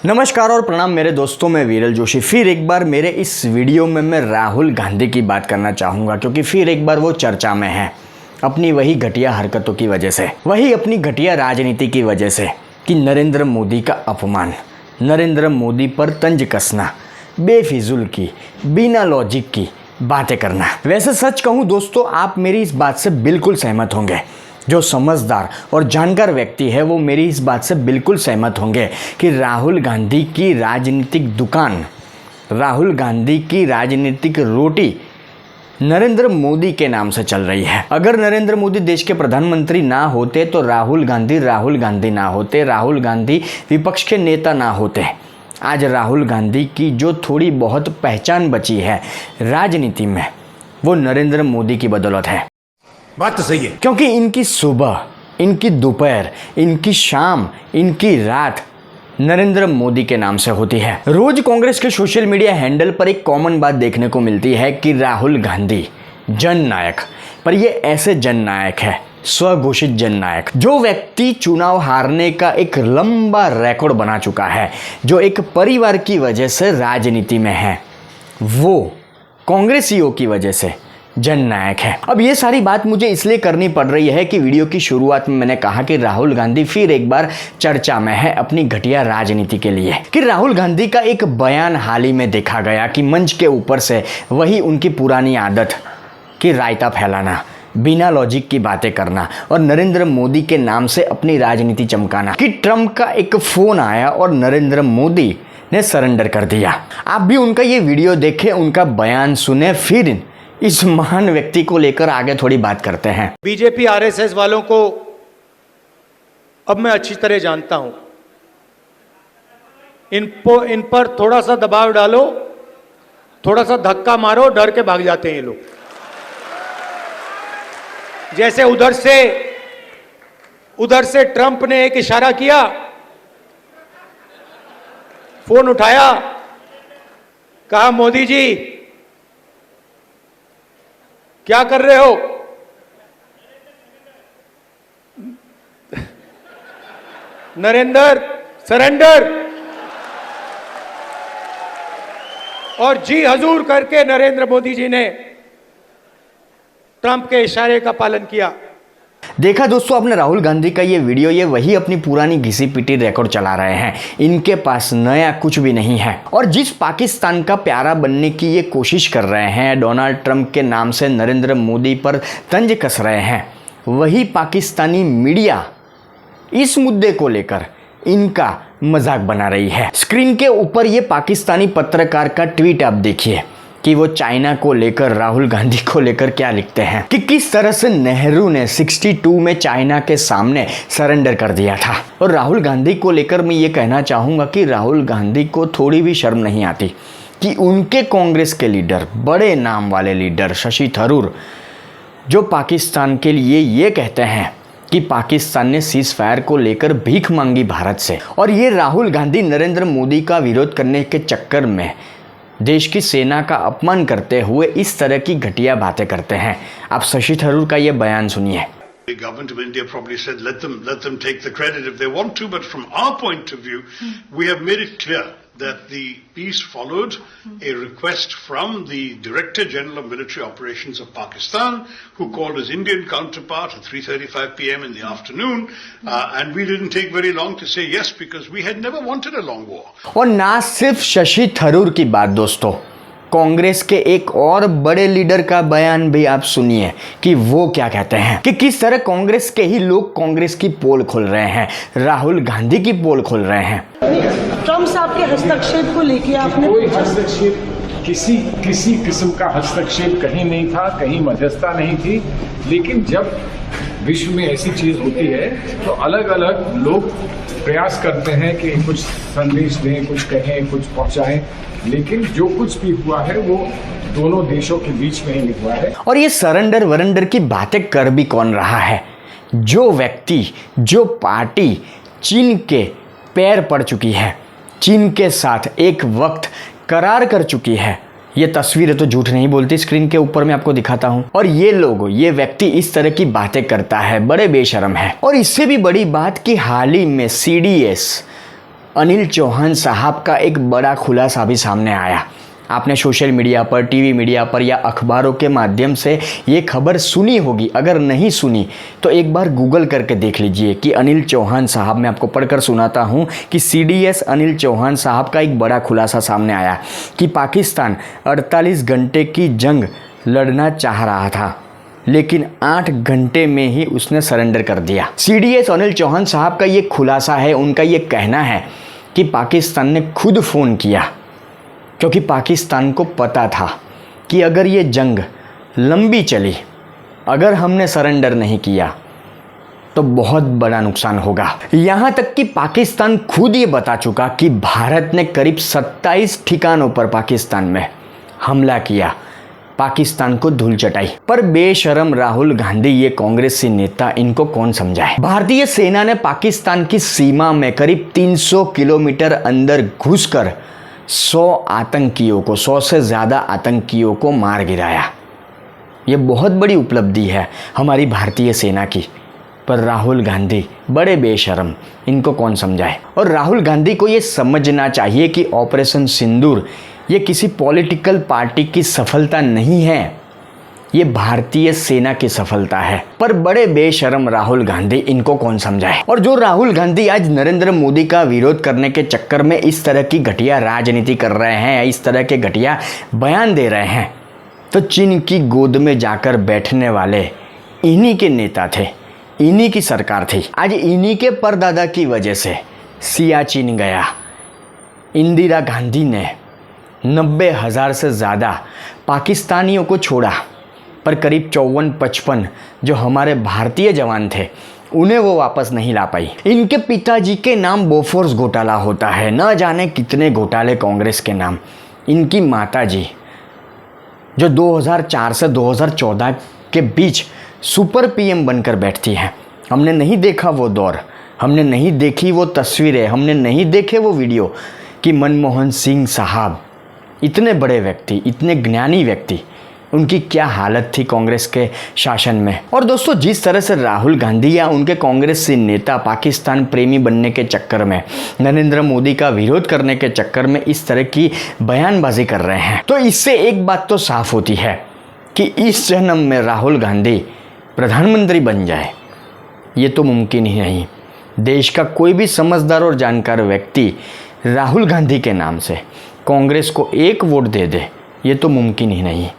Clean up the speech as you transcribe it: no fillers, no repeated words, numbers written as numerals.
नमस्कार और प्रणाम मेरे दोस्तों, मैं विरल जोशी। फिर एक बार मेरे इस वीडियो में मैं राहुल गांधी की बात करना चाहूँगा, क्योंकि फिर एक बार वो चर्चा में है अपनी वही घटिया हरकतों की वजह से, वही अपनी घटिया राजनीति की वजह से कि नरेंद्र मोदी का अपमान, नरेंद्र मोदी पर तंज कसना, बेफिजुल की, बिना लॉजिक की बातें करना। वैसे सच कहूँ दोस्तों, आप मेरी इस बात से बिल्कुल सहमत होंगे। जो समझदार और जानकार व्यक्ति है वो मेरी इस बात से बिल्कुल सहमत होंगे कि राहुल गांधी की राजनीतिक दुकान, राहुल गांधी की राजनीतिक रोटी नरेंद्र मोदी के नाम से चल रही है। अगर नरेंद्र मोदी देश के प्रधानमंत्री ना होते तो राहुल गांधी ना होते, राहुल गांधी विपक्ष के नेता ना होते। आज राहुल गांधी की जो थोड़ी बहुत पहचान बची है राजनीति में, वो नरेंद्र मोदी की बदौलत है। बात तो सही है, क्योंकि इनकी सुबह, इनकी दोपहर, इनकी शाम, इनकी रात नरेंद्र मोदी के नाम से होती है। रोज कांग्रेस के सोशल मीडिया हैंडल पर एक कॉमन बात देखने को मिलती है कि राहुल गांधी जननायक, पर ये ऐसे जननायक है, स्वघोषित जननायक, जो व्यक्ति चुनाव हारने का एक लंबा रिकॉर्ड बना चुका है, जो एक परिवार की वजह से राजनीति में है, वो कांग्रेसियों की वजह से जननायक है। अब ये सारी बात मुझे इसलिए करनी पड़ रही है कि वीडियो की शुरुआत में मैंने कहा कि राहुल गांधी फिर एक बार चर्चा में है अपनी घटिया राजनीति के लिए। कि राहुल गांधी का एक बयान हाल ही में देखा गया कि मंच के ऊपर से वही उनकी पुरानी आदत कि रायता फैलाना, बिना लॉजिक की बातें करना और नरेंद्र मोदी के नाम से अपनी राजनीति चमकाना। कि ट्रंप का एक फोन आया और नरेंद्र मोदी ने सरेंडर कर दिया। आप भी उनका ये वीडियो देखें, उनका बयान सुने, फिर इस महान व्यक्ति को लेकर आगे थोड़ी बात करते हैं। बीजेपी आरएसएस वालों को अब मैं अच्छी तरह जानता हूं। इन पर थोड़ा सा दबाव डालो, थोड़ा सा धक्का मारो, डर के भाग जाते हैं ये लोग। जैसे उधर से ट्रंप ने एक इशारा किया, फोन उठाया, कहा मोदी जी क्या कर रहे हो? नरेंद्र सरेंडर, और जी हजूर करके नरेंद्र मोदी जी ने ट्रंप के इशारे का पालन किया। देखा दोस्तों आपने राहुल गांधी का ये वीडियो, ये वही अपनी पुरानी घिसी पिटी रिकॉर्ड चला रहे हैं। इनके पास नया कुछ भी नहीं है। और जिस पाकिस्तान का प्यारा बनने की ये कोशिश कर रहे हैं, डोनाल्ड ट्रंप के नाम से नरेंद्र मोदी पर तंज कस रहे हैं, वही पाकिस्तानी मीडिया इस मुद्दे को लेकर इनका मजाक बना रही है। स्क्रीन के ऊपर ये पाकिस्तानी पत्रकार का ट्वीट आप देखिए कि वो चाइना को लेकर, राहुल गांधी को लेकर क्या लिखते हैं कि किस तरह से नेहरू ने 62 में चाइना के सामने सरेंडर कर दिया था। और राहुल गांधी को लेकर मैं ये कहना चाहूँगा कि राहुल गांधी को थोड़ी भी शर्म नहीं आती कि उनके कांग्रेस के लीडर, बड़े नाम वाले लीडर शशि थरूर, जो पाकिस्तान के लिए ये कहते हैं कि पाकिस्तान ने सीज फायर को लेकर भीख मांगी भारत से, और ये राहुल गांधी नरेंद्र मोदी का विरोध करने के चक्कर में देश की सेना का अपमान करते हुए इस तरह की घटिया बातें करते हैं। आप शशि थरूर का ये बयान सुनिए। The government of India probably said, let them take the credit if they want to, but from our point of view, we have made it clear that the peace followed a request from the Director General of Military Operations of Pakistan, who called his Indian counterpart at 3:35 p.m. in the afternoon, and we didn't take very long to say yes because we had never wanted a long war. और ना सिर्फ शशि थरूर की बात दोस्तों, कांग्रेस के एक और बड़े लीडर का बयान भी आप सुनिए कि वो क्या कहते हैं कि किस तरह कांग्रेस के ही लोग कांग्रेस की पोल खोल रहे हैं, राहुल गांधी की पोल खोल रहे हैं। ट्रंप साहब के हस्तक्षेप को लेकर आपने कोई हस्तक्षेप, किसी किस्म का हस्तक्षेप कहीं नहीं था, कहीं मध्यस्थता नहीं थी। लेकिन जब विश्व में ऐसी चीज होती है तो अलग अलग लोग प्रयास करते हैं कि कुछ संदेश दें, कुछ कहें, कुछ पहुंचाएं, लेकिन जो कुछ भी हुआ है वो दोनों देशों के बीच में ही हुआ है। और ये सरेंडर वरेंडर की बातें कर भी कौन रहा है? जो व्यक्ति, जो पार्टी चीन के पैर पड़ चुकी है, चीन के साथ एक वक्त करार कर चुकी है, ये तस्वीरें तो झूठ नहीं बोलती, स्क्रीन के ऊपर मैं आपको दिखाता हूं। और ये लोग, ये व्यक्ति इस तरह की बातें करता है, बड़े बेशर्म है। और इससे भी बड़ी बात कि हाल ही में CDS अनिल चौहान साहब का एक बड़ा खुलासा भी सामने आया। आपने सोशल मीडिया पर, टीवी मीडिया पर या अखबारों के माध्यम से ये खबर सुनी होगी। अगर नहीं सुनी तो एक बार गूगल करके देख लीजिए कि अनिल चौहान साहब, मैं आपको पढ़कर सुनाता हूँ कि CDS अनिल चौहान साहब का एक बड़ा खुलासा सामने आया कि पाकिस्तान 48 घंटे की जंग लड़ना चाह रहा था, लेकिन 8 घंटे में ही उसने सरेंडर कर दिया। CDS अनिल चौहान साहब का ये खुलासा है। उनका ये कहना है कि पाकिस्तान ने खुद फ़ोन किया, क्योंकि पाकिस्तान को पता था कि अगर ये जंग लंबी चली, अगर हमने सरेंडर नहीं किया तो बहुत बड़ा नुकसान होगा। यहाँ तक कि पाकिस्तान खुद ये बता चुका कि भारत ने करीब 27 ठिकानों पर पाकिस्तान में हमला किया, पाकिस्तान को धूल चटाई। पर बेशरम राहुल गांधी, ये कांग्रेसी नेता, इनको कौन समझाए। भारतीय सेना ने पाकिस्तान की सीमा में करीब 300 किलोमीटर अंदर घुसकर 100 से ज़्यादा आतंकियों को मार गिराया। ये बहुत बड़ी उपलब्धि है हमारी भारतीय सेना की। पर राहुल गांधी बड़े बेशरम, इनको कौन समझाए। और राहुल गांधी को ये समझना चाहिए कि ऑपरेशन सिंदूर ये किसी पॉलिटिकल पार्टी की सफलता नहीं है, ये भारतीय सेना की सफलता है। पर बड़े बेशरम राहुल गांधी, इनको कौन समझाए। और जो राहुल गांधी आज नरेंद्र मोदी का विरोध करने के चक्कर में इस तरह की घटिया राजनीति कर रहे हैं, इस तरह के घटिया बयान दे रहे हैं, तो चीन की गोद में जाकर बैठने वाले इन्हीं के नेता थे, इन्हीं की सरकार थी। आज इन्हीं के परदादा की वजह से सियाचिन गया। इंदिरा गांधी ने 90,000 से ज़्यादा पाकिस्तानियों को छोड़ा, पर करीब 54-55 जो हमारे भारतीय जवान थे उन्हें वो वापस नहीं ला पाई। इनके पिताजी के नाम बोफोर्स घोटाला होता है, न जाने कितने घोटाले कांग्रेस के नाम। इनकी माताजी जो 2004 से 2014 के बीच सुपर PM बनकर बैठती हैं, हमने नहीं देखा वो दौर, हमने नहीं देखी वो तस्वीरें, हमने नहीं देखे वो वीडियो कि मनमोहन सिंह साहब, इतने बड़े व्यक्ति, इतने ज्ञानी व्यक्ति, उनकी क्या हालत थी कांग्रेस के शासन में। और दोस्तों, जिस तरह से राहुल गांधी या उनके कांग्रेसी नेता पाकिस्तान प्रेमी बनने के चक्कर में, नरेंद्र मोदी का विरोध करने के चक्कर में इस तरह की बयानबाजी कर रहे हैं, तो इससे एक बात तो साफ होती है कि इस जन्म में राहुल गांधी प्रधानमंत्री बन जाए ये तो मुमकिन ही नहीं। देश का कोई भी समझदार और जानकार व्यक्ति राहुल गांधी के नाम से कांग्रेस को 1 वोट दे दे, ये तो मुमकिन ही नहीं।